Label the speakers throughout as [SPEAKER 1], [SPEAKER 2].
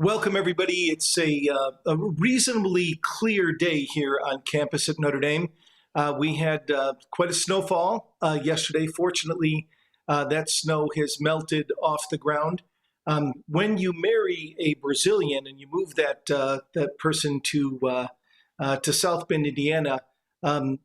[SPEAKER 1] Welcome, everybody. It's a reasonably clear day here on campus at Notre Dame. We had quite a snowfall yesterday. Fortunately, that snow has melted off the ground. When you marry a Brazilian and you move that person to South Bend, Indiana, a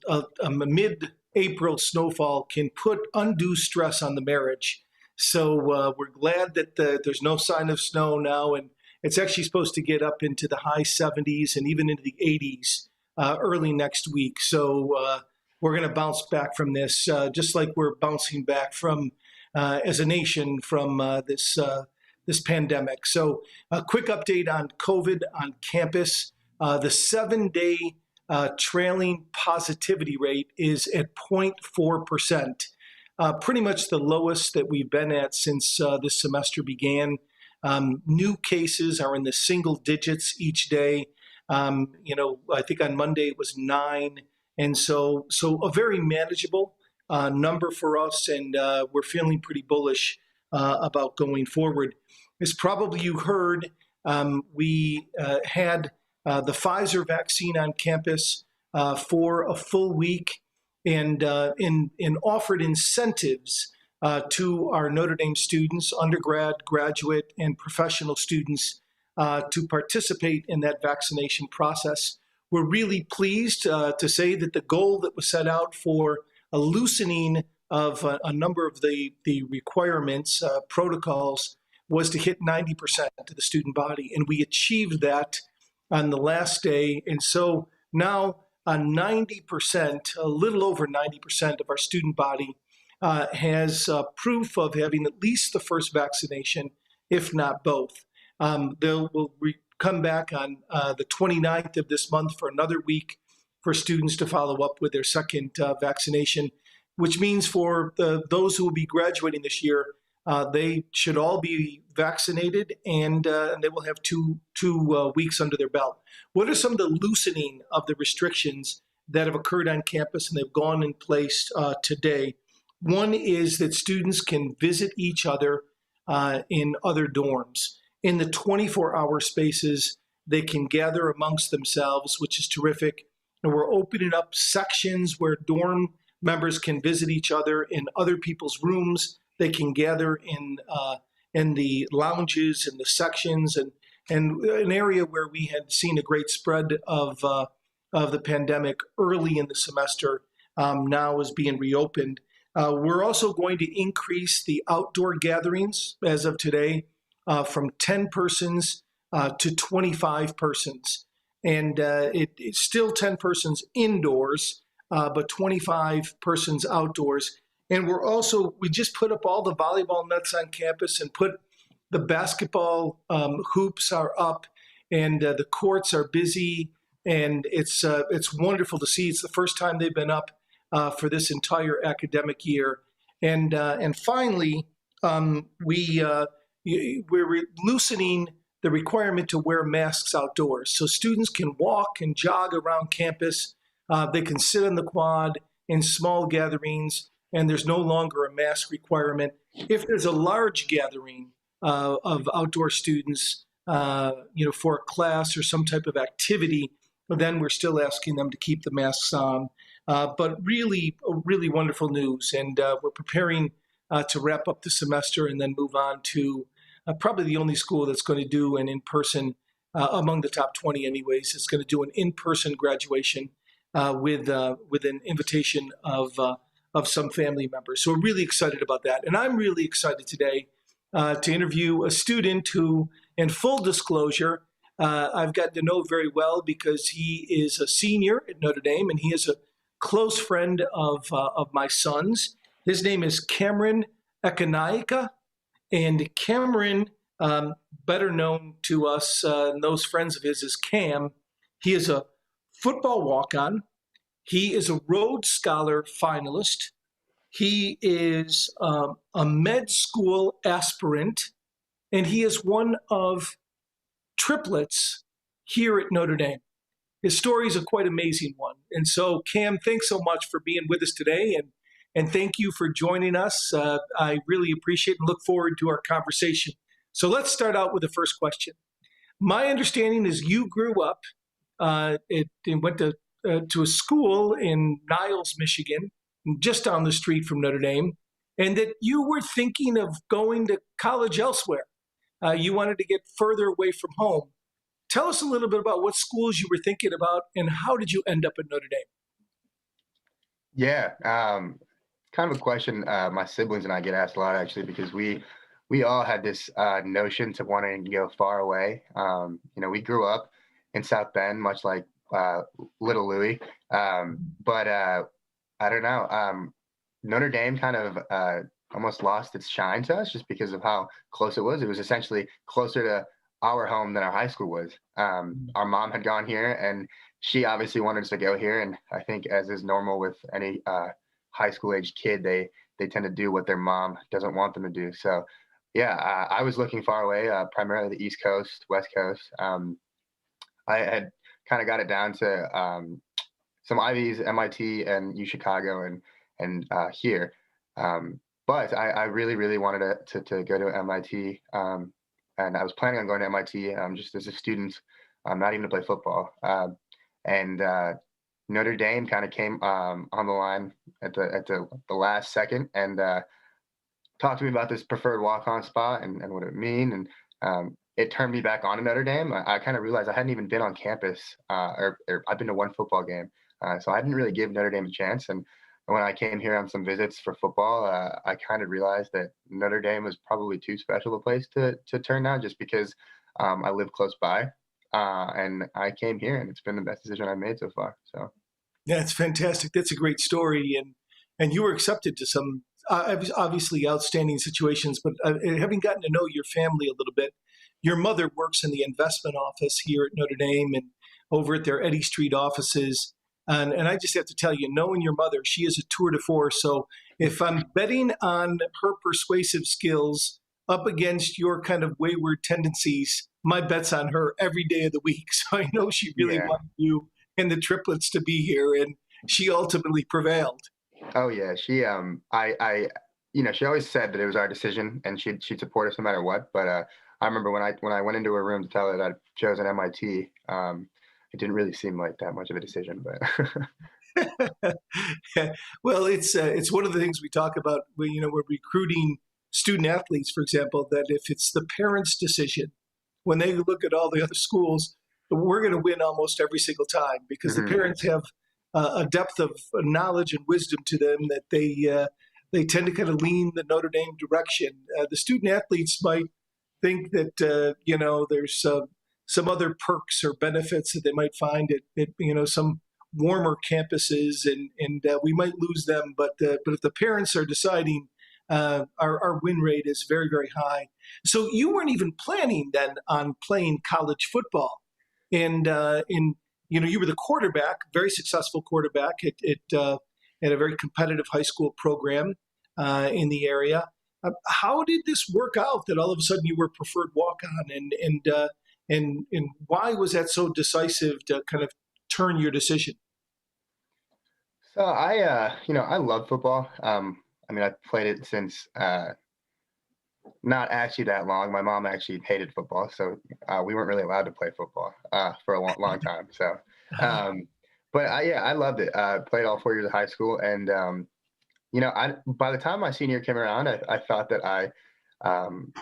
[SPEAKER 1] mid-April snowfall can put undue stress on the marriage. So we're glad that there's no sign of snow now, and it's actually supposed to get up into the high 70s and even into the 80s early next week. So we're going to bounce back from this, just like we're bouncing back from, as a nation, from this pandemic. So a quick update on COVID on campus. The 7-day trailing positivity rate is at 0.4%, pretty much the lowest that we've been at since this semester began. New cases are in the single digits each day. I think on Monday it was 9. And so a very manageable number for us, and we're feeling pretty bullish about going forward. As probably you heard, we had the Pfizer vaccine on campus for a full week and offered incentives to our Notre Dame students, undergrad, graduate, and professional students to participate in that vaccination process. We're really pleased to say that the goal that was set out for a loosening of a number of the requirements, protocols, was to hit 90% of the student body, and we achieved that on the last day. And so now 90%, a little over 90% of our student body has proof of having at least the first vaccination, if not both. We'll come back on the 29th of this month for another week for students to follow up with their second vaccination, which means for those who will be graduating this year, they should all be vaccinated, and they will have two weeks under their belt. What are some of the loosening of the restrictions that have occurred on campus and they've gone in place today? One is that students can visit each other in other dorms. In the 24-hour spaces, they can gather amongst themselves, which is terrific. And we're opening up sections where dorm members can visit each other in other people's rooms. They can gather in the lounges and the sections, and an area where we had seen a great spread of the pandemic early in the semester now is being reopened. We're also going to increase the outdoor gatherings as of today from 10 persons to 25 persons. And it's still 10 persons indoors, but 25 persons outdoors. And we just put up all the volleyball nets on campus and put the basketball hoops are up, and the courts are busy. And it's wonderful to see. It's the first time they've been up for this entire academic year. And finally, we're loosening the requirement to wear masks outdoors. So students can walk and jog around campus. They can sit on the quad in small gatherings, and there's no longer a mask requirement. If there's a large gathering of outdoor students, for a class or some type of activity, then we're still asking them to keep the masks on. But really wonderful news. And we're preparing to wrap up the semester and then move on to probably the only school that's going to do an in-person, among the top 20 anyways, is going to do an in-person graduation with an invitation of some family members. So we're really excited about that. And I'm really excited today to interview a student who, in full disclosure, I've gotten to know very well because he is a senior at Notre Dame, and he is a close friend of my son's. His name is Cameron Ekanayake, and Cameron, better known to us and those friends of his as Cam, he is a football walk-on. He is a Rhodes Scholar finalist. He is a med school aspirant, and he is one of triplets here at Notre Dame. His story is a quite amazing one. And so, Cam, thanks so much for being with us today, and thank you for joining us. I really appreciate and look forward to our conversation. So let's start out with the first question. My understanding is you grew up, and went to a school in Niles, Michigan, just down the street from Notre Dame, and that you were thinking of going to college elsewhere. You wanted to get further away from home. Tell us a little bit about what schools you were thinking about and how did you end up at Notre Dame?
[SPEAKER 2] Yeah, kind of a question my siblings and I get asked a lot actually because we all had this notion to wanting to go far away. We grew up in South Bend, much like little Louis, but I don't know. Notre Dame kind of almost lost its shine to us just because of how close it was. It was essentially closer to our home than our high school was. Our mom had gone here, and she obviously wanted us to go here. And I think, as is normal with any high school age kid, they tend to do what their mom doesn't want them to do. So, yeah, I was looking far away, primarily the East Coast, West Coast. I had kind of got it down to some Ivies, MIT and U Chicago, and here. But I really, really wanted to go to MIT, and I was planning on going to MIT just as a student, not even to play football. And Notre Dame kind of came on the line at the last second and talked to me about this preferred walk-on spot and what it would mean. And it turned me back on to Notre Dame. I kind of realized I hadn't even been on campus, or I've been to one football game. So I didn't really give Notre Dame a chance. And when I came here on some visits for football, I kind of realized that Notre Dame was probably too special a place to turn down just because I live close by. And I came here, and it's been the best decision I've made so far. So,
[SPEAKER 1] Yeah, it's fantastic. That's a great story, and you were accepted to some obviously outstanding situations. But having gotten to know your family a little bit, your mother works in the investment office here at Notre Dame and over at their Eddy Street offices. And I just have to tell you, knowing your mother, she is a tour de force. So if I'm betting on her persuasive skills up against your kind of wayward tendencies, my bet's on her every day of the week. So I know she really
[SPEAKER 2] yeah.
[SPEAKER 1] wanted you and the triplets to be here, and she ultimately prevailed.
[SPEAKER 2] Oh yeah, she always said that it was our decision, and she'd support us no matter what. But I remember when I went into her room to tell her that I'd chosen MIT, it didn't really seem like that much of a decision. But
[SPEAKER 1] Well, it's one of the things we talk about when we're recruiting student athletes, for example, that if it's the parents' decision, when they look at all the other schools, we're going to win almost every single time because the
[SPEAKER 2] mhm,
[SPEAKER 1] parents have a depth of knowledge and wisdom to them that they tend to kind of lean the Notre Dame direction. The student athletes might think that there's some other perks or benefits that they might find at some warmer campuses, and we might lose them. But if the parents are deciding, our win rate is very very high. So you weren't even planning then on playing college football, and you were the quarterback, very successful quarterback at a very competitive high school program in the area. How did this work out that all of a sudden you were preferred walk on, and why was that so decisive to kind of turn your decision?
[SPEAKER 2] so I love football. I mean, I've played it since not actually that long. My mom actually hated football, so we weren't really allowed to play football for a long, long time. So, um, but yeah, I loved it. Played all 4 years of high school, and I by the time my senior year came around, I thought that um,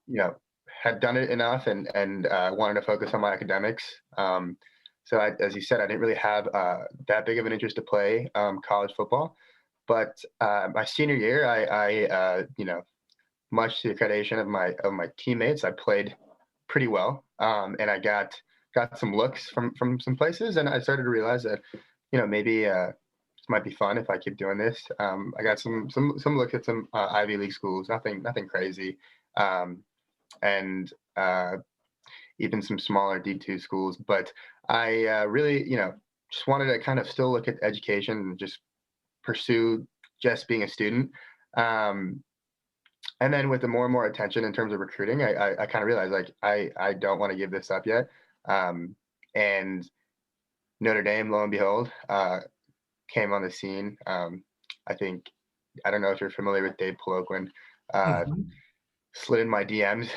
[SPEAKER 2] you know, had done it enough and wanted to focus on my academics. So as you said, I didn't really have that big of an interest to play college football. But my senior year, much to the accreditation of my teammates, I played pretty well, and I got some looks from some places, and I started to realize that maybe this might be fun if I keep doing this. I got some look at some Ivy League schools, nothing crazy, um, and even some smaller D2 schools. But I really, just wanted to kind of still look at education and just pursue just being a student. Um, and then with the more and more attention in terms of recruiting, I kind of realized like I don't want to give this up yet. Um, and Notre Dame, lo and behold, came on the scene. I think I don't know if you're familiar with Dave Poloquin. Uh,
[SPEAKER 1] Mhm.
[SPEAKER 2] slid in my DMs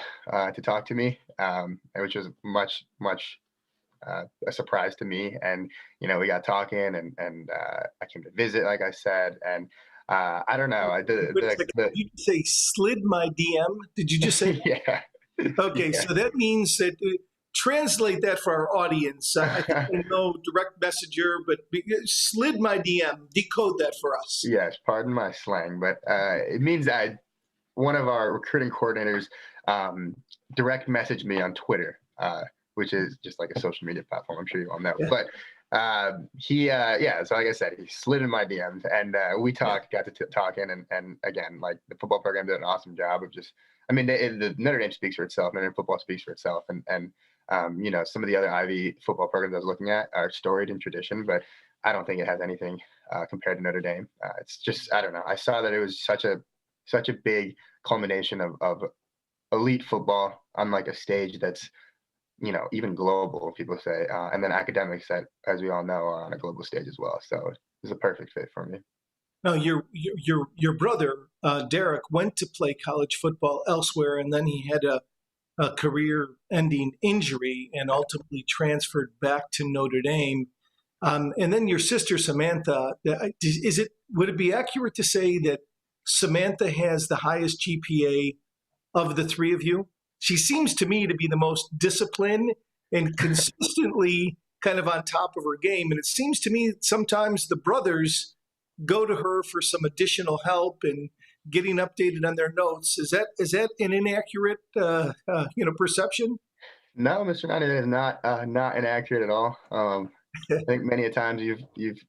[SPEAKER 2] to talk to me, which was much a surprise to me. And we got talking, and I came to visit, like I said, and I don't know,
[SPEAKER 1] Wait a second. Did you say slid my DM? Did you just say that?
[SPEAKER 2] yeah,
[SPEAKER 1] Okay,
[SPEAKER 2] yeah,
[SPEAKER 1] so that means that translate that for our audience. I think I know direct messenger, but slid my DM. Decode that for us.
[SPEAKER 2] yes. Pardon my slang, but it means that one of our recruiting coordinators um, direct messaged me on Twitter, which is just like a social media platform. I'm sure you all know.
[SPEAKER 1] Yeah,
[SPEAKER 2] But yeah. So like I said, he slid in my DMs, and we
[SPEAKER 1] yeah.
[SPEAKER 2] got to talking, and again, like the football program did an awesome job of just. I mean, the Notre Dame speaks for itself. Notre Dame football speaks for itself, and some of the other Ivy football programs I was looking at are storied in tradition, but I don't think it has anything compared to Notre Dame. It's just, I don't know. I saw that it was such a big culmination of elite football on like a stage that's even global, people say, and then academics that, as we all know, are on a global stage as well. So it's a perfect fit for me.
[SPEAKER 1] Now, your brother Derek went to play college football elsewhere, and then he had a career-ending injury and ultimately transferred back to Notre Dame. And then your sister Samantha, would it be accurate to say that Samantha has the highest GPA of the three of you? She seems to me to be the most disciplined and consistently kind of on top of her game. And it seems to me that sometimes the brothers go to her for some additional help and getting updated on their notes. Is that an inaccurate perception?
[SPEAKER 2] No, Mr. Nani, that is not inaccurate at all. I think many a times you've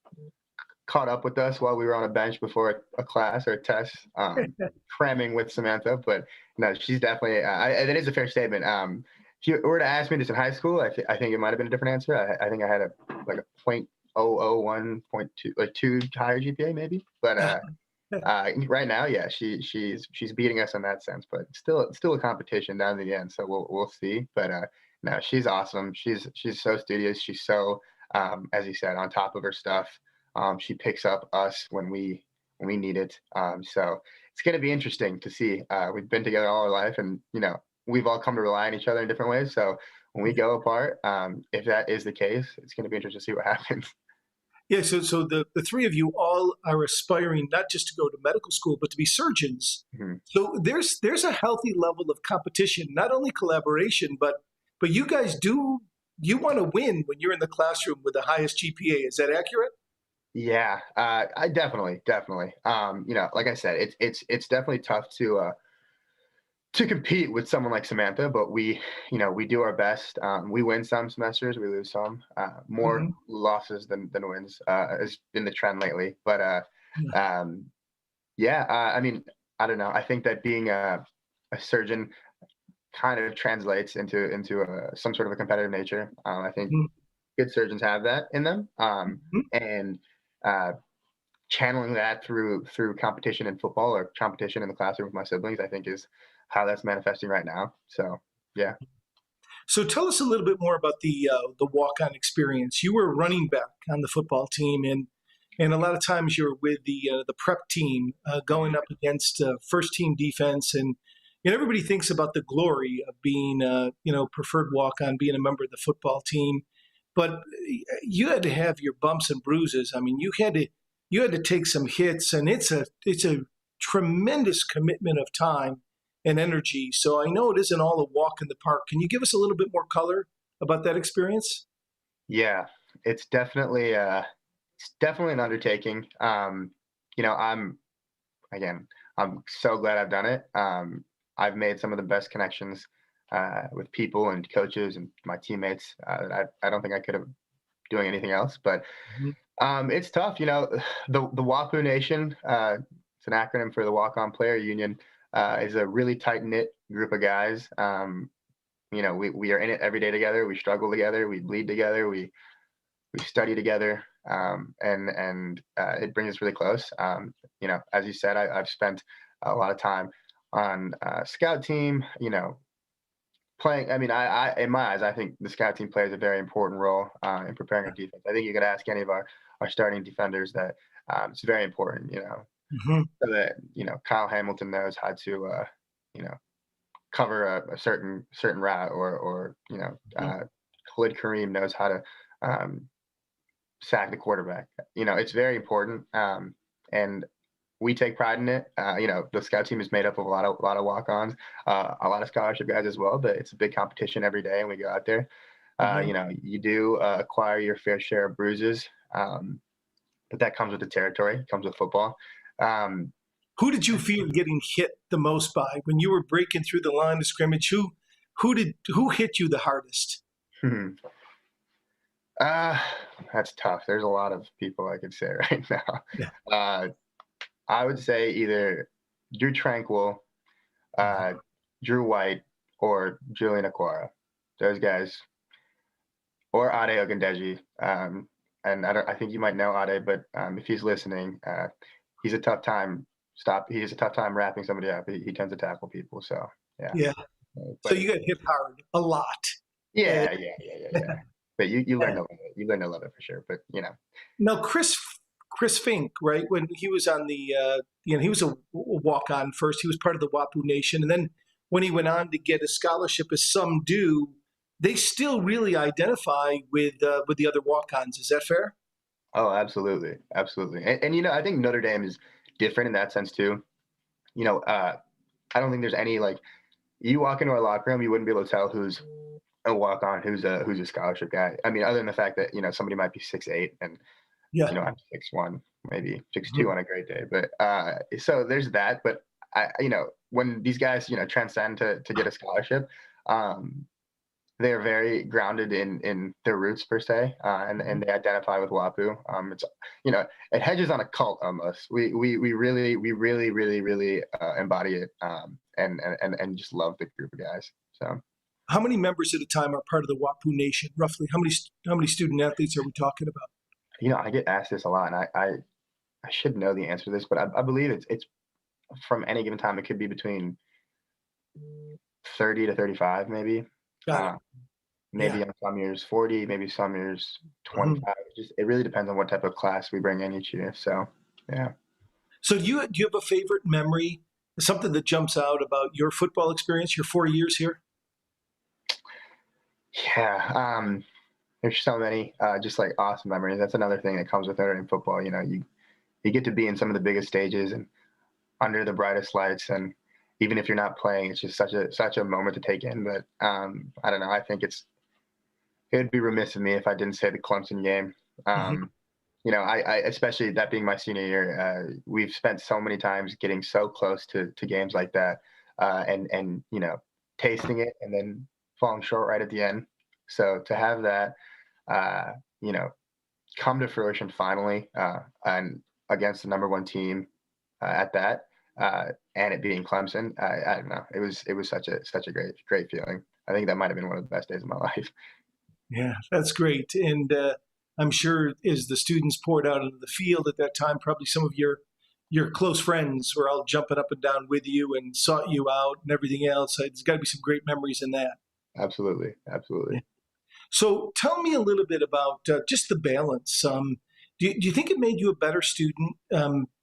[SPEAKER 2] caught up with us while we were on a bench before a class or a test, cramming with Samantha. But no, she's definitely. That is a fair statement. If you were to ask me this in high school, I think it might have been a different answer. I think I had a point oh oh one point two, like two higher GPA maybe. But right now, yeah, she's beating us in that sense. But still a competition down to the end. So we'll see. But no, she's awesome. She's so studious. She's so as you said, on top of her stuff. She picks up us when we need it. So it's going to be interesting to see. We've been together all our life, and we've all come to rely on each other in different ways. So when we go apart, if that is the case, it's going to be interesting to see what happens.
[SPEAKER 1] Yeah, so the three of you all are aspiring not just to go to medical school, but to be surgeons.
[SPEAKER 2] Mhm.
[SPEAKER 1] So there's a healthy level of competition, not only collaboration, but you guys you want to win when you're in the classroom with the highest GPA. Is that accurate?
[SPEAKER 2] Yeah, I definitely. Like I said, it's definitely tough to compete with someone like Samantha, but we do our best. We win some semesters, we lose some. More
[SPEAKER 1] Hmm.
[SPEAKER 2] losses than wins has been the trend lately. But
[SPEAKER 1] Yeah.
[SPEAKER 2] um, yeah, I mean, I don't know. I think that being a surgeon kind of translates into some sort of a competitive nature. I think good surgeons have that in them,
[SPEAKER 1] Mhm.
[SPEAKER 2] and uh, channeling that through competition in football or competition in the classroom with my siblings, I think is how that's manifesting right now. So yeah.
[SPEAKER 1] So tell us a little bit more about the walk-on experience. You were running back on the football team, and a lot of times you're with the prep team going up against first team defense, and everybody thinks about the glory of being preferred walk-on, being a member of the football team, but you had to have your bumps and bruises. I mean, you had to take some hits, and it's a tremendous commitment of time and energy. So I know it isn't all a walk in the park. Can you give us a little bit more color about that experience?
[SPEAKER 2] Yeah, it's definitely an undertaking. I'm again, I'm so glad I've done it. I've made some of the best connections with people and coaches and my teammates that I don't think I could have doing anything else. But
[SPEAKER 1] Mhm.
[SPEAKER 2] it's tough. The WAPU Nation, it's an acronym for the Walk On Player Union, is a really tight knit group of guys. We are in it every day together. We struggle together. We bleed together. We study together, and it brings us really close. As you said, I've spent a lot of time on scout team. Playing. I mean, in my eyes, I think the scout team plays a very important role in preparing our defense. I think you could ask any of our starting defenders that it's very important.
[SPEAKER 1] Mhm.
[SPEAKER 2] So that Kyle Hamilton knows how to you know cover a certain route, or Khalid Kareem knows how to um, sack the quarterback. It's very important, and we take pride in it. The scout team is made up of a lot of walk-ons, a lot of scholarship guys as well. But it's a big competition every day, and we go out there.
[SPEAKER 1] Mhm.
[SPEAKER 2] You do acquire your fair share of bruises, but that comes with the territory. It comes with football. Um,
[SPEAKER 1] Who did you feel getting hit the most by when you were breaking through the line of scrimmage? Who hit you the hardest?
[SPEAKER 2] uh, that's tough. There's a lot of people I could say right now.
[SPEAKER 1] Yeah.
[SPEAKER 2] Uh, I would say either Drew Tranquil,
[SPEAKER 1] Mhm.
[SPEAKER 2] uh, Drew White, or Julian Aquara. Those guys, or Ade Ogundeji. And I think you might know Ade, but if he's listening, he's a tough time. He's a tough time wrapping somebody up. He tends to tackle people. So yeah.
[SPEAKER 1] Yeah. So
[SPEAKER 2] But
[SPEAKER 1] you got hit hard a lot. Uh,
[SPEAKER 2] yeah. But you learn to love it. You learn to love it for sure. But
[SPEAKER 1] Now, Chris Fink, right? When he was on the, he was a walk on first. He was part of the Wapu Nation, and then when he went on to get a scholarship, as some do, they still really identify with the other walk ons. Is that fair?
[SPEAKER 2] oh, absolutely, absolutely. And I think Notre Dame is different in that sense too. I don't think there's any like you walk into our locker room, you wouldn't be able to tell who's a walk on, who's a scholarship guy. I mean, other than the fact that somebody might be 6'8" and
[SPEAKER 1] Yeah.
[SPEAKER 2] I'm 6'1", maybe 6'2"
[SPEAKER 1] Mhm.
[SPEAKER 2] on a great day. But so there's that. But when these guys transcend to get a scholarship, um, they're very grounded in their roots per se, and they identify with WAPU. It's it hedges on a cult almost. We really embody it, and just love the group of guys. So
[SPEAKER 1] How many members at a time are part of the Wapu Nation? Roughly, how many student athletes are we talking about?
[SPEAKER 2] I get asked this a lot, and I should know the answer to this, but I believe it's from any given time it could be between 30 to 35, maybe.
[SPEAKER 1] Got it.
[SPEAKER 2] Uh,
[SPEAKER 1] Yeah.
[SPEAKER 2] Maybe on some years 40, maybe some years
[SPEAKER 1] Mhm.
[SPEAKER 2] 25. It really depends on what type of class we bring in each year. So yeah.
[SPEAKER 1] So do you have a favorite memory, something that jumps out about your football experience, your 4 years here?
[SPEAKER 2] Yeah. There's so many just like awesome memories. That's another thing that comes with Notre Dame football. You get to be in some of the biggest stages and under the brightest lights, and even if you're not playing, it's just such a moment to take in. But I don't know. I think it would be remiss of me if I didn't say the Clemson game.
[SPEAKER 1] Hmm.
[SPEAKER 2] I especially that being my senior year, we've spent so many times getting so close to games like that, and tasting it and then falling short right at the end. So to have that, uh, you know, come to fruition finally, and against the number one team at that, and it being Clemson, I don't know. It was such a great feeling. I think that might have been one of the best days of my life.
[SPEAKER 1] Yeah, that's great. And I'm sure as the students poured out into the field at that time, probably some of your close friends were all jumping up and down with you and sought you out and everything else. There's got to be some great memories in that.
[SPEAKER 2] Absolutely,
[SPEAKER 1] Yeah.
[SPEAKER 2] absolutely.
[SPEAKER 1] So tell me a little bit about just the balance. Do you think it made you a better student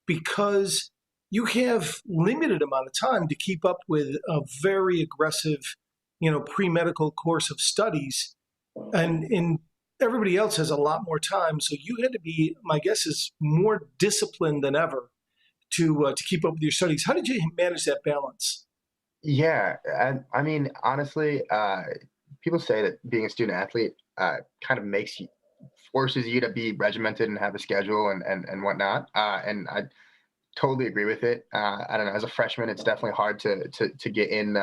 [SPEAKER 1] because you have limited amount of time to keep up with a very aggressive, pre-medical course of studies, and everybody else has a lot more time. So you had to be, my guess is, more disciplined than ever to keep up with your studies. How did you manage that balance?
[SPEAKER 2] Yeah, and I mean, honestly, people say that being a student athlete kind of forces you to be regimented and have a schedule and whatnot. And I totally agree with it. I don't know. As a freshman, it's definitely hard to get in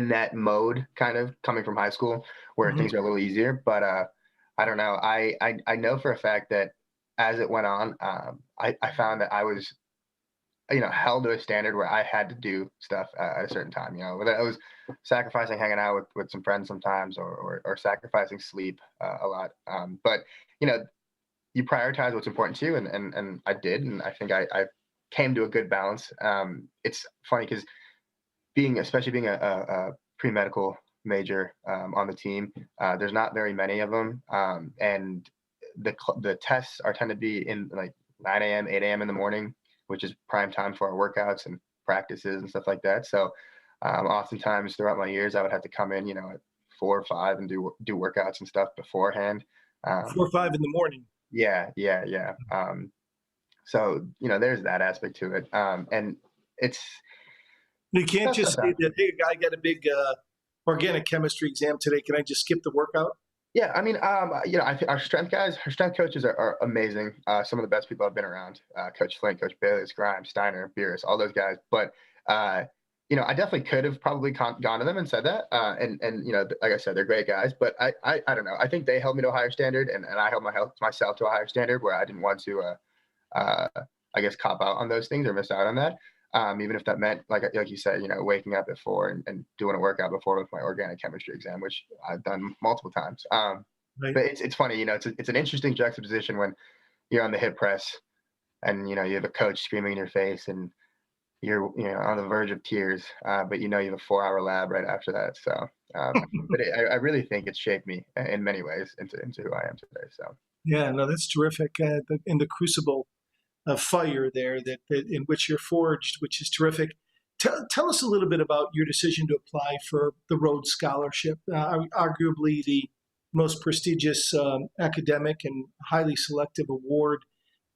[SPEAKER 2] that mode, kind of coming from high school where
[SPEAKER 1] Hmm.
[SPEAKER 2] things are a little easier. But I don't know. I know for a fact that as it went on, I found that I was held to a standard where I had to do stuff at a certain time. Whether it was sacrificing hanging out with some friends sometimes, or sacrificing sleep a lot. But you know, you prioritize what's important to you, and I did, and I think I came to a good balance. It's funny because especially being a pre medical major on the team, there's not very many of them, and the tests tend to be in like 9 a.m., 8 a.m. in the morning, which is prime time for our workouts and practices and stuff like that. So Oftentimes throughout my years, I would have to come in, at 4 or 5 and do workouts and stuff beforehand.
[SPEAKER 1] Four
[SPEAKER 2] Um,
[SPEAKER 1] or five in the morning.
[SPEAKER 2] yeah, yeah, yeah. So there's that aspect to it, and it's
[SPEAKER 1] You can't
[SPEAKER 2] tough
[SPEAKER 1] just say
[SPEAKER 2] sometimes.
[SPEAKER 1] that, hey, I got a big organic chemistry exam today. Can I just skip the workout?
[SPEAKER 2] Yeah, I mean, I think our strength coaches are amazing. Some of the best people I've been around. Coach Flint, Coach Bayless, Grimes, Steiner, Beerus, all those guys. But uh, I definitely could have probably gone to them and said that. And like I said, they're great guys. But I don't know. I think they held me to a higher standard, and I held myself to a higher standard where I didn't want to, uh, I guess, cop out on those things or miss out on that. Even if that meant, like you said, waking up at 4 and doing a workout before with my organic chemistry exam, which I've done multiple times.
[SPEAKER 1] Right.
[SPEAKER 2] But it's funny, it's an interesting juxtaposition when you're on the hip press and you have a coach screaming in your face and you're on the verge of tears, but you have a 4-hour lab right after that. So, but I really think it's shaped me in many ways into who I am today. So.
[SPEAKER 1] Yeah, no, that's terrific. In the crucible of fire there that in which you're forged, which is terrific. Tell us a little bit about your decision to apply for the Rhodes Scholarship, arguably the most prestigious academic and highly selective award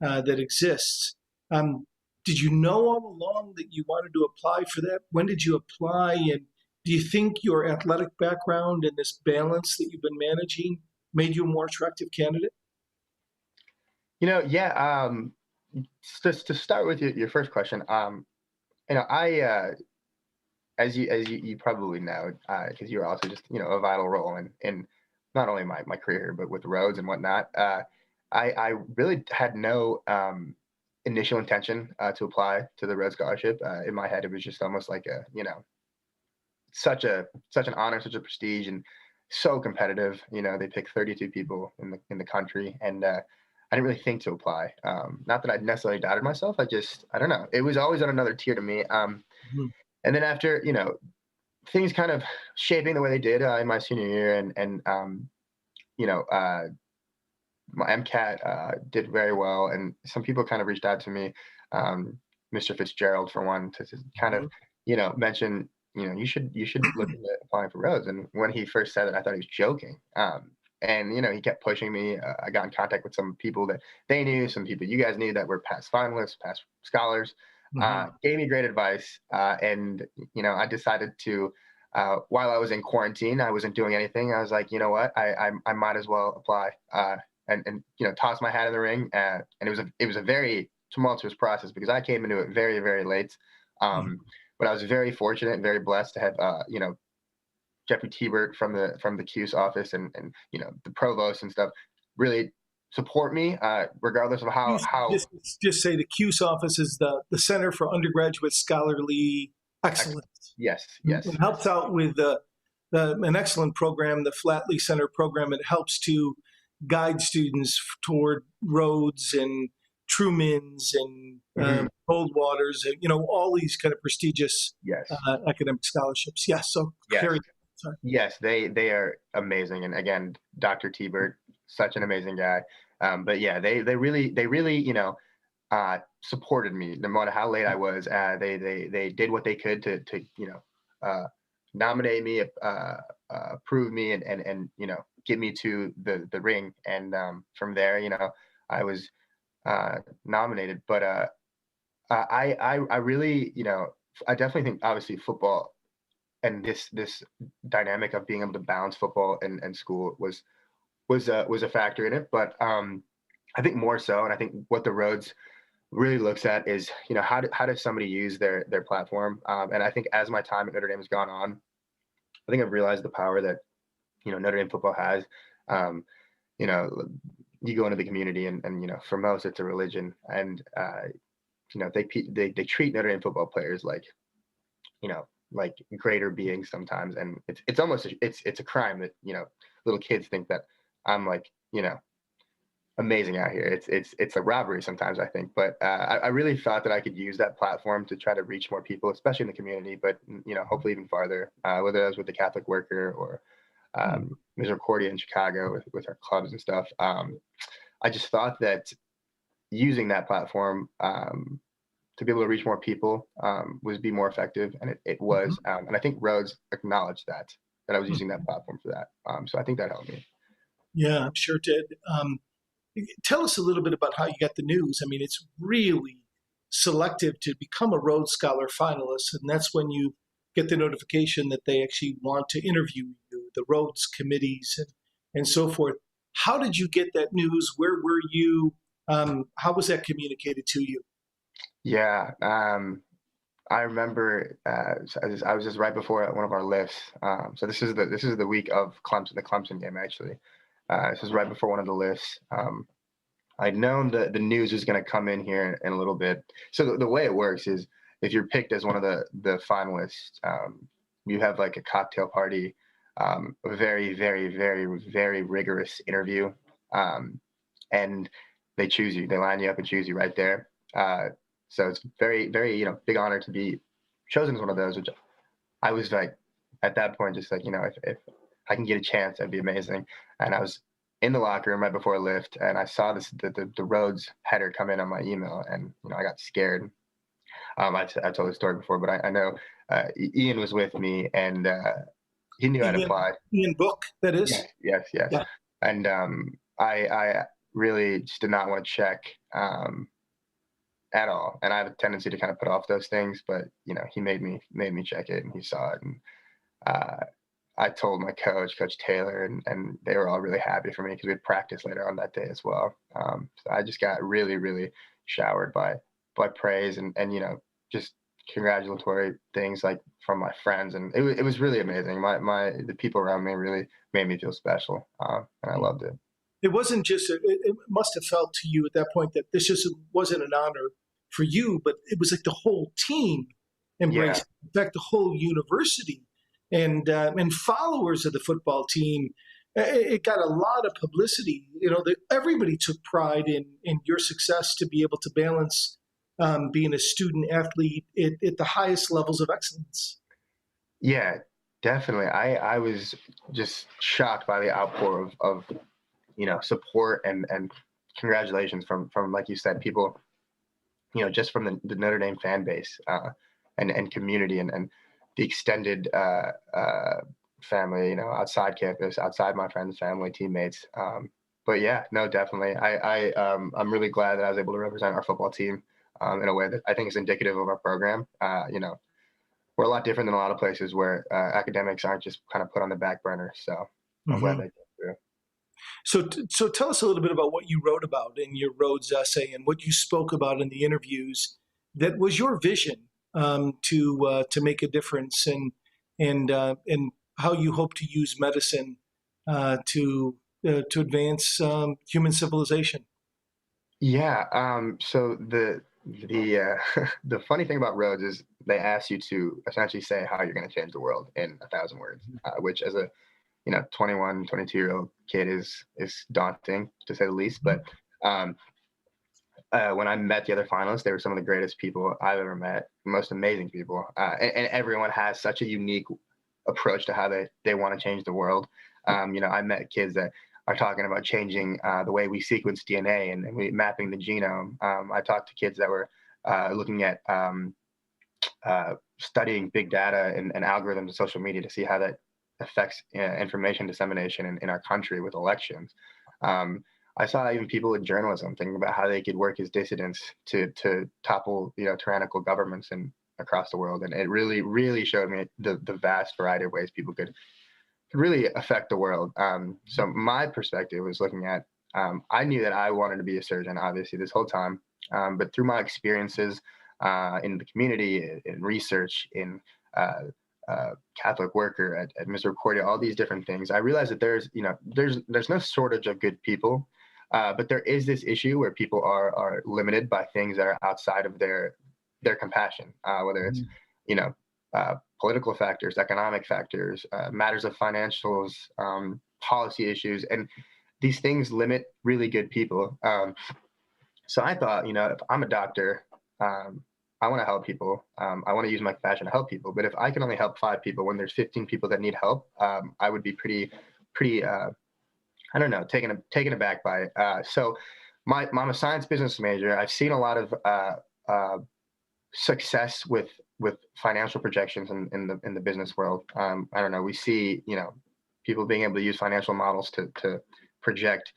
[SPEAKER 1] that exists. Um, did you know all along that you wanted to apply for that? When did you apply? And do you think your athletic background and this balance that you've been managing made you a more attractive candidate?
[SPEAKER 2] Yeah. Just to start with your first question, I as you probably know, because you're also just a vital role in not only my career but with Rhodes and whatnot. I really had no initial intention to apply to the Rhodes Scholarship. In my head, it was just almost like a such an honor, such a prestige, and so competitive. They pick 32 people in the country, and I didn't really think to apply. Not that I necessarily doubted myself. I don't know. It was always on another tier to me.
[SPEAKER 1] Mhm.
[SPEAKER 2] And then after things kind of shaping the way they did in my senior year, and you know uh, my MCAT did very well, and some people kind of reached out to me, um, Mr. Fitzgerald for one, to kind of mention you should look into applying for Rhodes. And when he first said it, I thought he was joking. And he kept pushing me. I got in contact with some people that they knew, some people you guys knew that were past finalists, past scholars.
[SPEAKER 1] Mhm.
[SPEAKER 2] Gave me great advice, and I decided to. While I was in quarantine, I wasn't doing anything. I was like, you know what, I might as well apply. And toss my hat in the ring. And it was a very tumultuous process because I came into it very, very late.
[SPEAKER 1] Mhm.
[SPEAKER 2] But I was very fortunate and very blessed to have Jeffrey Tebert from the CUSE office and the provost and stuff really support me regardless of how
[SPEAKER 1] Just say the CUSE office is the Center for Undergraduate Scholarly
[SPEAKER 2] excellent.
[SPEAKER 1] Excellence.
[SPEAKER 2] Yes,
[SPEAKER 1] It
[SPEAKER 2] yes,
[SPEAKER 1] helps
[SPEAKER 2] yes,
[SPEAKER 1] out with an excellent program, the Flatley Center program. It helps to guide students toward Rhodes and Trumans and
[SPEAKER 2] hmm
[SPEAKER 1] Goldwaters, and all these kind of prestigious
[SPEAKER 2] yes,
[SPEAKER 1] academic scholarships. Yes, so
[SPEAKER 2] yes.
[SPEAKER 1] carry. Sorry.
[SPEAKER 2] Yes, they are amazing, and again, Dr. Tebert, such an amazing guy. But yeah, they really supported me no matter how late I was. They did what they could to uh, nominate me, approve me, and get me to the ring. And from there, I was nominated. But I really I definitely think obviously football and this dynamic of being able to balance football and school was a factor in it. But I think more so, and I think what the Rhodes really looks at is how does somebody use their platform. And I think as my time at Notre Dame has gone on, I think I've realized the power that Notre Dame football has. Um, you know, you go into the community, and for most it's a religion, and they treat Notre Dame football players like greater beings sometimes, and it's almost it's a crime that little kids think that I'm like amazing out here. It's a robbery sometimes, I think. But I really thought that I could use that platform to try to reach more people, especially in the community, but hopefully even farther, whether that was with the Catholic Worker or Misericordia in Chicago with our clubs and stuff. I just thought that using that platform to be able to reach more people was be more effective, and it was. And I think Rhodes acknowledged that I was using that platform for that. So I think that helped me.
[SPEAKER 1] Yeah, I'm sure it did. Tell us a little bit about how you got the news. I mean, it's really selective to become a Rhodes Scholar finalist, and that's when you get the notification that they actually want to interview you, the Rhodes committees, and so forth. How did you get that news? Where were you? How was that communicated to you?
[SPEAKER 2] Yeah, I remember I was just right before one of our lifts. So this is the week of Clemson, the Clemson game actually. This was right before one of the lifts. I'd known that the news was going to come in here in a little bit. So the way it works is if you're picked as one of the finalists, you have like a cocktail party, a very, very, very, very rigorous interview. And they choose you, they line you up and choose you right there. So it's very, very, big honor to be chosen as one of those, which I was like, at that point, just like, if I can get a chance, that'd be amazing. And I was in the locker room right before a lift, and I saw the Rhodes header come in on my email, and I got scared. I told the story before, but I know Ian was with me, and he knew I'd
[SPEAKER 1] Ian,
[SPEAKER 2] applied.
[SPEAKER 1] Ian Book, that
[SPEAKER 2] Yes,
[SPEAKER 1] is.
[SPEAKER 2] yes, yes.
[SPEAKER 1] Yeah.
[SPEAKER 2] And I really just did not want to check at all. And I have a tendency to kind of put off those things, but he made me check it, and he saw it, and uh, I told my Coach Taylor, and they were all really happy for me because we had practice later on that day as well. So I just got really, really showered by praise and just congratulatory things like from my friends, and it was really amazing. The people around me really made me feel special, and I loved it.
[SPEAKER 1] It wasn't just, it must have felt to you at that point that this just wasn't an honor for you, but it was like the whole team
[SPEAKER 2] Yeah,
[SPEAKER 1] embraced, in fact, the whole university and followers of the football team. It got a lot of publicity. Everybody took pride in your success to be able to balance being a student athlete at the highest levels of excellence.
[SPEAKER 2] yeah, definitely. I was just shocked by the outpour of support and congratulations from like you said, people, just from the Notre Dame fan base, and community, and the extended family, outside campus, outside my friends, family, teammates. But yeah, no, definitely. I'm really glad that I was able to represent our football team in a way that I think is indicative of our program. We're a lot different than a lot of places where academics aren't just kind of put on the back burner. So I'm glad
[SPEAKER 1] Mhm.
[SPEAKER 2] they came through.
[SPEAKER 1] So tell us a little bit about what you wrote about in your Rhodes essay and what you spoke about in the interviews. That was your vision to make a difference, and how you hope to use medicine to advance human civilization.
[SPEAKER 2] Yeah. So the the funny thing about Rhodes is they ask you to essentially say how you're going to change the world in 1,000 words, which as a 21, 22-year old kid is daunting to say the least. But um, when I met the other finalists, they were some of the greatest people I've ever met, most amazing people, and everyone has such a unique approach to how they want to change the world. I met kids that are talking about changing the way we sequence DNA and we mapping the genome. I talked to kids that were looking at studying big data and algorithms and social media to see how that affects information dissemination in our country with elections. Um, I saw even people in journalism thinking about how they could work as dissidents to topple tyrannical governments and across the world, and it really really showed me the vast variety of ways people could really affect the world. So my perspective was looking at I knew that I wanted to be a surgeon obviously this whole time, but through my experiences in the community, in research, in Catholic worker at Misericordia, all these different things, I realized that there's no shortage of good people, but there is this issue where people are limited by things that are outside of their compassion, whether it's you know political factors, economic factors, matters of financials, policy issues, and these things limit really good people. So I thought, if I'm a doctor, I want to help people. I want to use my compassion to help people. But if I can only help 5 people when there's 15 people that need help, I would be pretty. I don't know, taken aback by it. So I'm a science business major. I've seen a lot of success with financial projections in the business world. I don't know. We see, people being able to use financial models to project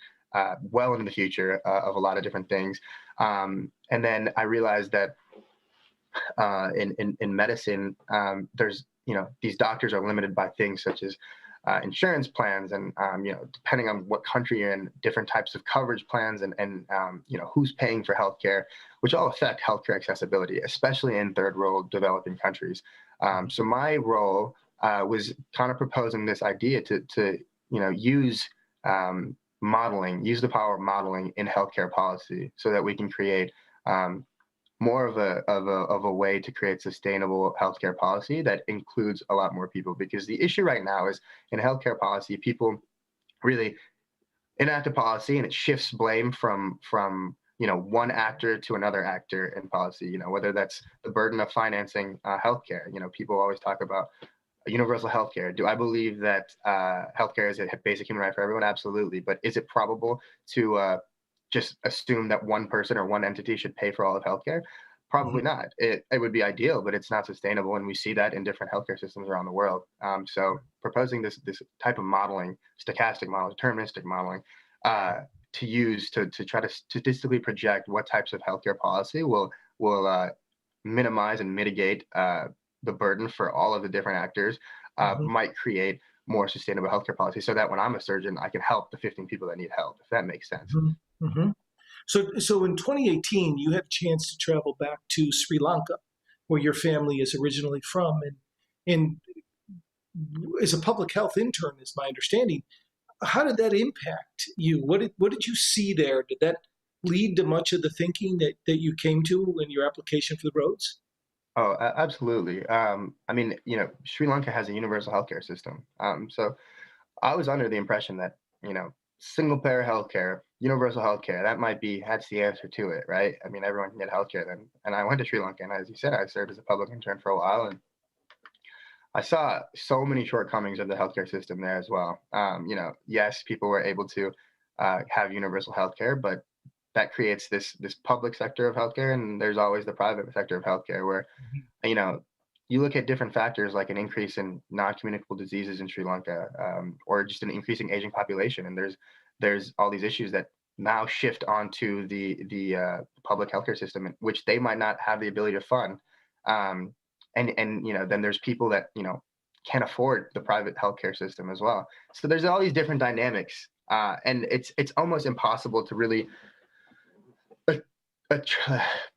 [SPEAKER 2] well into the future of a lot of different things. And then I realized that in medicine, there's, these doctors are limited by things such as insurance plans, and depending on what country you're in, different types of coverage plans, and who's paying for healthcare, which all affect healthcare accessibility, especially in third world developing countries. So my role was kind of proposing this idea to use modeling, use the power of modeling in healthcare policy, so that we can create more of a way to create sustainable healthcare policy that includes a lot more people. Because the issue right now is, in healthcare policy, people really enact a policy and it shifts blame from one actor to another actor in policy. Whether that's the burden of financing healthcare. People always talk about universal healthcare. Do I believe that healthcare is a basic human right for everyone? Absolutely. But is it probable to just assume that one person or one entity should pay for all of healthcare? Probably not. It would be ideal, but it's not sustainable, and we see that in different healthcare systems around the world. So proposing this type of modeling, stochastic model, deterministic modeling, to use to try to statistically project what types of healthcare policy will minimize and mitigate the burden for all of the different actors, might create more sustainable healthcare policy, so that when I'm a surgeon, I can help the 15 people that need help, if that makes sense.
[SPEAKER 1] Mm-hmm. So in 2018, you had a chance to travel back to Sri Lanka, where your family is originally from, and as a public health intern, is my understanding. How did that impact you? What did you see there? Did that lead to much of the thinking that you came to in your application for the Rhodes?
[SPEAKER 2] Oh, absolutely. Sri Lanka has a universal healthcare system. So I was under the impression that, single payer healthcare, universal healthcare, that's the answer to it, right? I mean, everyone can get healthcare then. And I went to Sri Lanka, and as you said, I served as a public intern for a while, and I saw so many shortcomings of the healthcare system there as well. Yes, people were able to have universal healthcare, but that creates this public sector of healthcare, and there's always the private sector of healthcare where, you look at different factors like an increase in non-communicable diseases in Sri Lanka, or just an increasing aging population, and there's all these issues that now shift onto the public healthcare system, which they might not have the ability to fund. And then there's people that can't afford the private healthcare system as well. So there's all these different dynamics, and it's almost impossible to really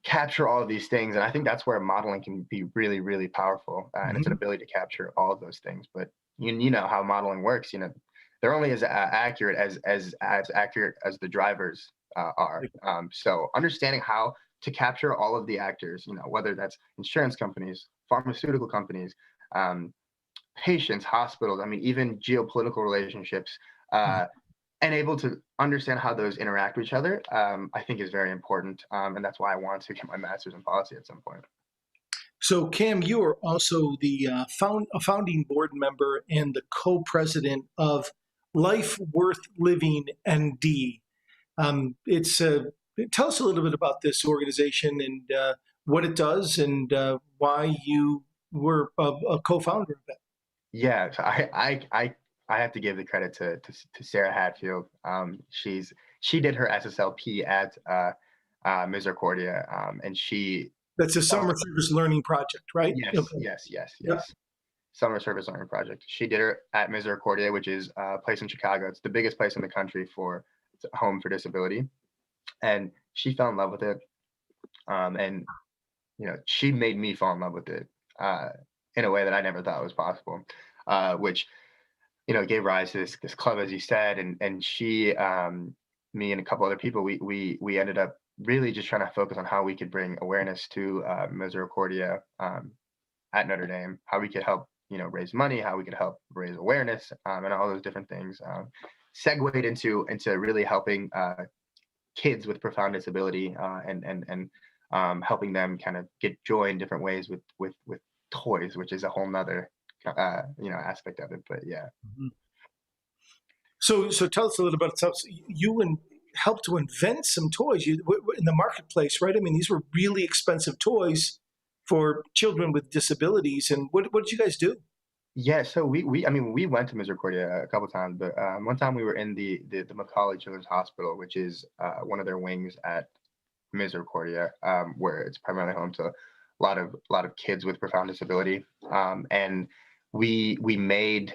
[SPEAKER 2] capture all of these things. And I think that's where modeling can be really, really powerful, and it's an ability to capture all of those things. But you know how modeling works. They're only as accurate as accurate as the drivers are. So understanding how to capture all of the actors, whether that's insurance companies, pharmaceutical companies, patients, hospitals, even geopolitical relationships, and able to understand how those interact with each other, I think is very important. And that's why I want to get my master's in policy at some point.
[SPEAKER 1] So, Cam, you are also the founding board member and the co-president of Life Worth Living ND. Tell us a little bit about this organization and what it does, and why you were a co-founder of it.
[SPEAKER 2] Yeah, so I have to give the credit to Sarah Hatfield. She did her SSLP at Misericordia, and
[SPEAKER 1] that's a summer service learning project, right?
[SPEAKER 2] Yes,
[SPEAKER 1] Okay.
[SPEAKER 2] yes.
[SPEAKER 1] Yeah.
[SPEAKER 2] Summer service learning project. She did her at Misericordia, which is a place in Chicago. It's the biggest place in the country for home for disability, and she fell in love with it. And she made me fall in love with it in a way that I never thought was possible, which gave rise to this club, as you said, and she, me and a couple other people, we ended up really just trying to focus on how we could bring awareness to Misericordia at Notre Dame, how we could help raise money, how we could help raise awareness, and all those different things. Segued into really helping kids with profound disability, and helping them kind of get joy in different ways with toys, which is a whole nother aspect of it. But yeah.
[SPEAKER 1] So tell us a little bit about you helped to invent some toys in the marketplace, right? These were really expensive toys, for children with disabilities. And what did you guys do?
[SPEAKER 2] Yeah, so I mean, we went to Misericordia a couple times, but one time we were in the Macaulay Children's Hospital, which is one of their wings at Misericordia, where it's primarily home to a lot of kids with profound disability. And we made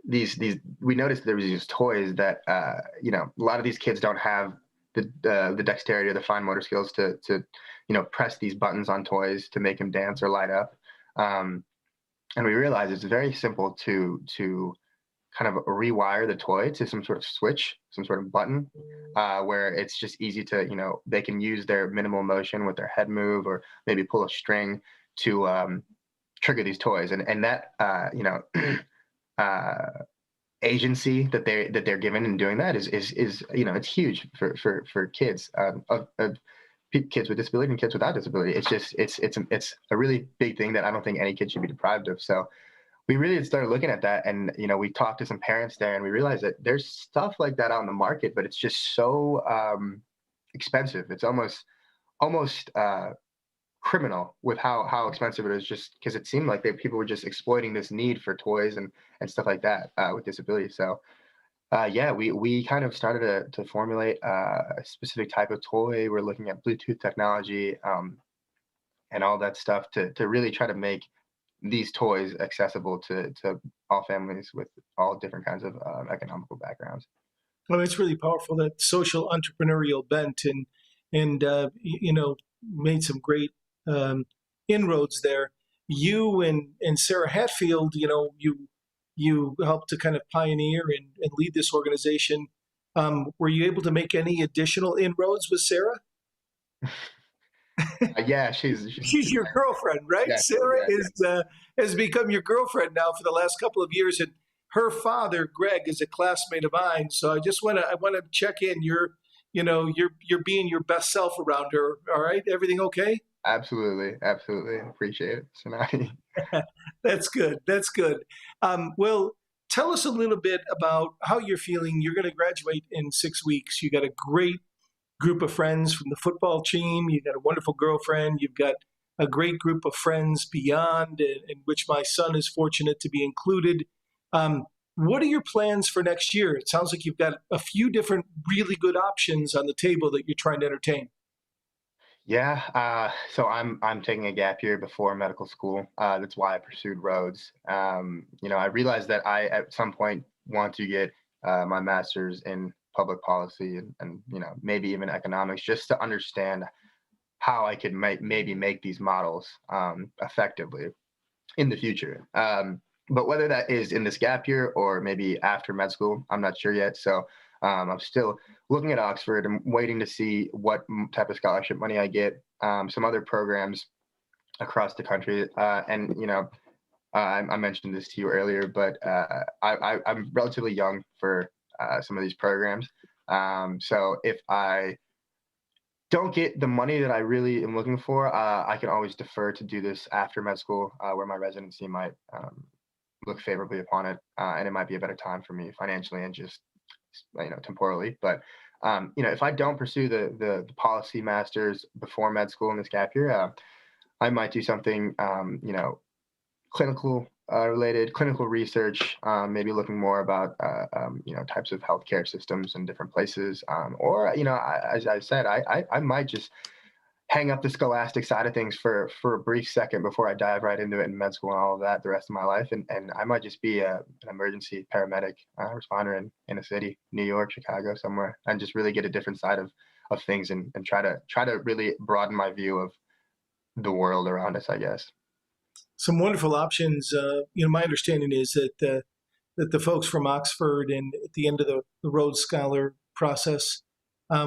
[SPEAKER 2] these we noticed there was these toys that a lot of these kids don't have the dexterity or the fine motor skills to press these buttons on toys to make them dance or light up. And we realized it's very simple to kind of rewire the toy to some sort of switch, some sort of button, where it's just easy to, they can use their minimal motion with their head move or maybe pull a string to trigger these toys. And that, agency that they're given in doing that is it's huge for kids, kids with disability and kids without disability. It's just it's a really big thing that I don't think any kid should be deprived of. So we really started looking at that, and we talked to some parents there, and we realized that there's stuff like that out in the market, but it's just so expensive. It's almost criminal with how expensive it is, just because it seemed like people were just exploiting this need for toys and stuff like that with disability. So yeah, we kind of started to formulate a specific type of toy. We're looking at Bluetooth technology and all that stuff to really try to make these toys accessible to all families with all different kinds of economical backgrounds.
[SPEAKER 1] Well, it's really powerful, that social entrepreneurial bent, and made some great inroads there. You and Sarah Hatfield, you helped to kind of pioneer and lead this organization. Were you able to make any additional inroads with Sarah?
[SPEAKER 2] Yeah, she's
[SPEAKER 1] She's your girlfriend, right?
[SPEAKER 2] yeah,
[SPEAKER 1] Sarah
[SPEAKER 2] yeah,
[SPEAKER 1] is has become your girlfriend now for the last couple of years, and her father, Greg, is a classmate of mine. So I want to check in. You're being your best self around her. All right, everything okay?
[SPEAKER 2] absolutely appreciate it, Sonali.
[SPEAKER 1] That's good. That's good. Well, tell us a little bit about how you're feeling. You're going to graduate in 6 weeks. You got a great group of friends from the football team. You've got a wonderful girlfriend. You've got a great group of friends beyond, in which my son is fortunate to be included. What are your plans for next year? It sounds like you've got a few different really good options on the table that you're trying to entertain.
[SPEAKER 2] Yeah, so I'm taking a gap year before medical school. That's why I pursued Rhodes. I realized that I at some point want to get my master's in public policy and maybe even economics, just to understand how I could maybe make these models effectively in the future. But whether that is in this gap year or maybe after med school, I'm not sure yet. So I'm still looking at Oxford and waiting to see what type of scholarship money I get, some other programs across the country. And, I mentioned this to you earlier, but I'm relatively young for some of these programs. So if I don't get the money that I really am looking for, I can always defer to do this after med school, where my residency might look favorably upon it, and it might be a better time for me financially and just temporally. But if I don't pursue the policy masters before med school in this gap year, I might do something clinical related, clinical research, maybe looking more about types of healthcare systems in different places, or as I said, I might just hang up the scholastic side of things for a brief second before I dive right into it in med school and all of that the rest of my life. And I might just be an emergency paramedic responder in a city, New York, Chicago, somewhere, and just really get a different side of things and try to really broaden my view of the world around us, I guess.
[SPEAKER 1] Some wonderful options. My understanding is that the folks from Oxford, and at the end of the Rhodes Scholar process,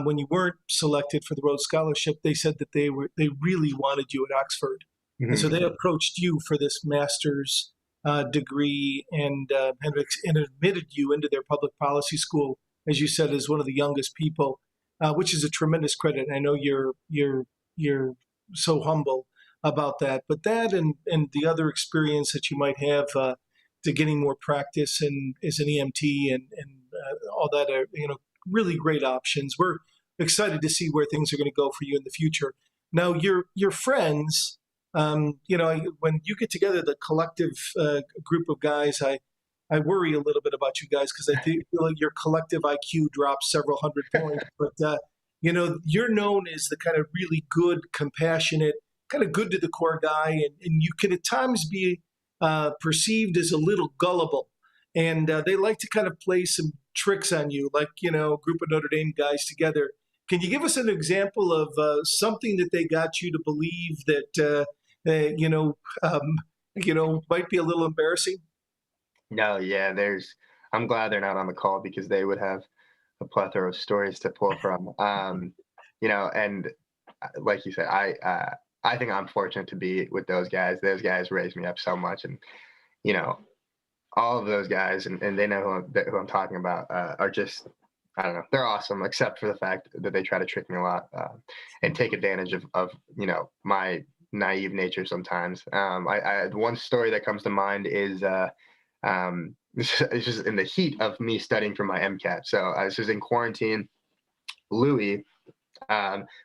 [SPEAKER 1] when you weren't selected for the Rhodes Scholarship, they said that they really wanted you at Oxford, and so
[SPEAKER 2] Mhm.
[SPEAKER 1] they approached you for this master's degree, and admitted you into their public policy school, as you said, as one of the youngest people, which is a tremendous credit. I know you're so humble about that, but that and the other experience that you might have to getting more practice and as an EMT and all that are really great options. We're excited to see where things are going to go for you in the future. Now, your friends, when you get together, the collective group of guys, I worry a little bit about you guys because I feel like your collective IQ drops several hundred points. But you're known as the kind of really good, compassionate, kind of good to the core guy, and you can at times be perceived as a little gullible. And they like to kind of play some tricks on you, like a group of Notre Dame guys together. Can you give us an example of something that they got you to believe that might be a little embarrassing?
[SPEAKER 2] No, yeah, I'm glad they're not on the call because they would have a plethora of stories to pull from. And like you said, I think I'm fortunate to be with those guys. Those guys raised me up so much, and you know, all of those guys, and they know who I'm talking about, are just, I don't know, they're awesome, except for the fact that they try to trick me a lot, and take advantage of my naive nature sometimes. One story that comes to mind is it's just in the heat of me studying for my MCAT. So this was in quarantine. Louis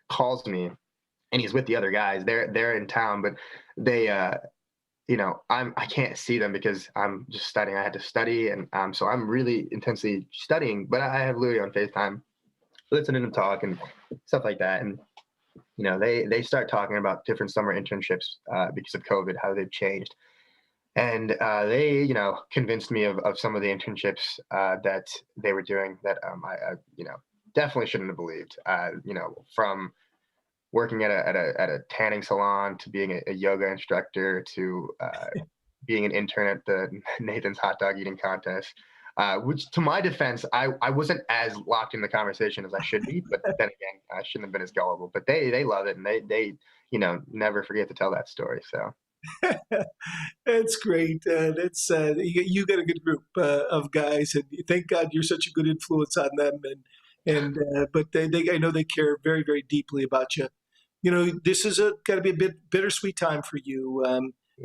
[SPEAKER 2] calls me, and he's with the other guys. They're in town, but they I can't see them because I'm just studying. I had to study, and so I'm really intensely studying. But I have Louis on FaceTime, listening to him talk and stuff like that. And they start talking about different summer internships because of COVID, how they've changed. And they convinced me of some of the internships that they were doing that I definitely shouldn't have believed. From working at a tanning salon to being a yoga instructor to being an intern at the Nathan's hot dog eating contest. Which, to my defense, I wasn't as locked in the conversation as I should be. But then again, I shouldn't have been as gullible. But they love it, and they never forget to tell that story. So.
[SPEAKER 1] That's great. You got a good group of guys, and thank God you're such a good influence on them. But I know they care very, very deeply about you. This is got to be a bit bittersweet time for you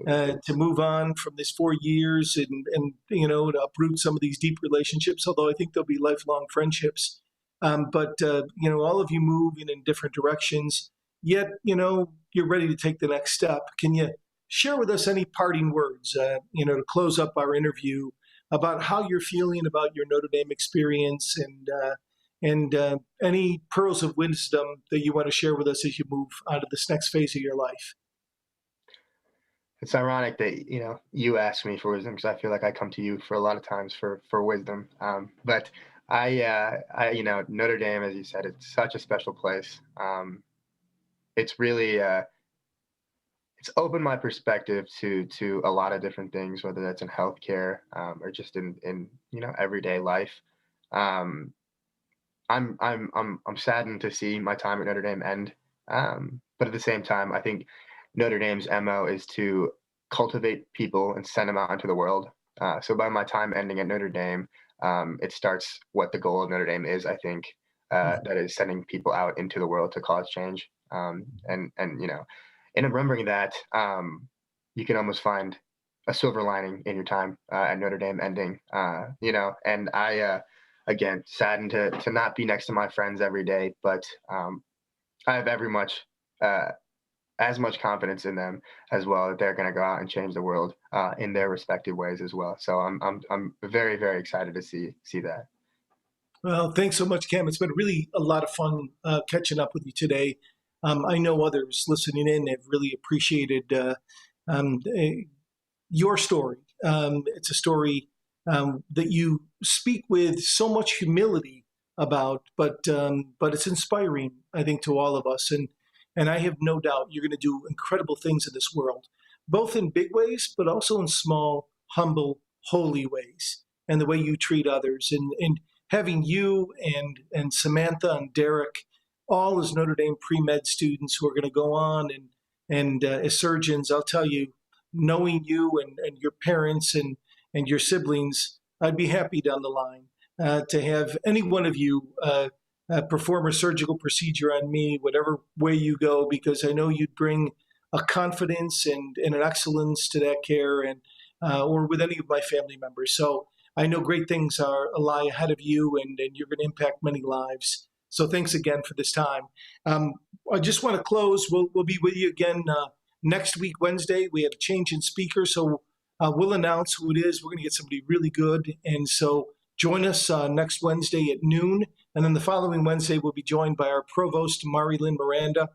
[SPEAKER 1] to move on from this 4 years and to uproot some of these deep relationships. Although I think they'll be lifelong friendships. But all of you moving in different directions. Yet you're ready to take the next step. Can you share with us any parting words, to close up our interview about how you're feeling about your Notre Dame experience and any pearls of wisdom that you want to share with us as you move on to this next phase of your life?
[SPEAKER 2] It's ironic that you asked me for wisdom because I feel like I come to you for a lot of times for wisdom. But Notre Dame, as you said, it's such a special place. It's really it's opened my perspective to a lot of different things, whether that's in healthcare or just in everyday life. Um, I'm saddened to see my time at Notre Dame end, but at the same time, I think Notre Dame's MO is to cultivate people and send them out into the world. So by my time ending at Notre Dame, it starts what the goal of Notre Dame is. I think that is sending people out into the world to cause change. And in remembering that, you can almost find a silver lining in your time at Notre Dame ending. And I again saddened to not be next to my friends every day, but I have as much confidence in them as well that they're going to go out and change the world in their respective ways as well. So I'm very, very excited to see that.
[SPEAKER 1] Well, thanks so much, Cam. It's been really a lot of fun catching up with you today. I know others listening in have really appreciated your story. It's a story that you speak with so much humility about, but it's inspiring, I think, to all of us. And I have no doubt you're going to do incredible things in this world, both in big ways, but also in small, humble, holy ways, and the way you treat others. And having you and Samantha and Derek, all as Notre Dame pre-med students who are going to go on and as surgeons, I'll tell you, knowing you and your parents and your siblings, I'd be happy down the line to have any one of you perform a surgical procedure on me, whatever way you go, because I know you'd bring a confidence and an excellence to that care, and or with any of my family members. So I know great things lie ahead of you, and you're going to impact many lives. So thanks again for this time. I just want to close. We'll be with you again next week, Wednesday. We have a change in speaker, so we'll announce who it is. We're going to get somebody really good. And so join us next Wednesday at noon. And then the following Wednesday, we'll be joined by our provost, Mari Lynn Miranda,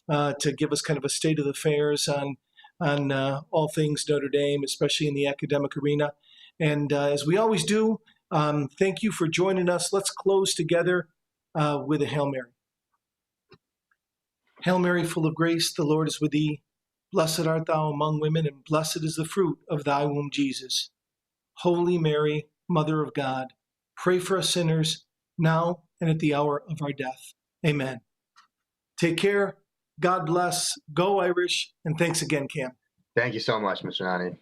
[SPEAKER 1] to give us kind of a state of affairs on all things Notre Dame, especially in the academic arena. And as we always do, thank you for joining us. Let's close together with a Hail Mary. Hail Mary, full of grace, the Lord is with thee. Blessed art thou among women, and blessed is the fruit of thy womb, Jesus. Holy Mary, Mother of God, pray for us sinners, now and at the hour of our death. Amen. Take care. God bless. Go Irish. And thanks again, Cam.
[SPEAKER 2] Thank you so much, Mr. Nani.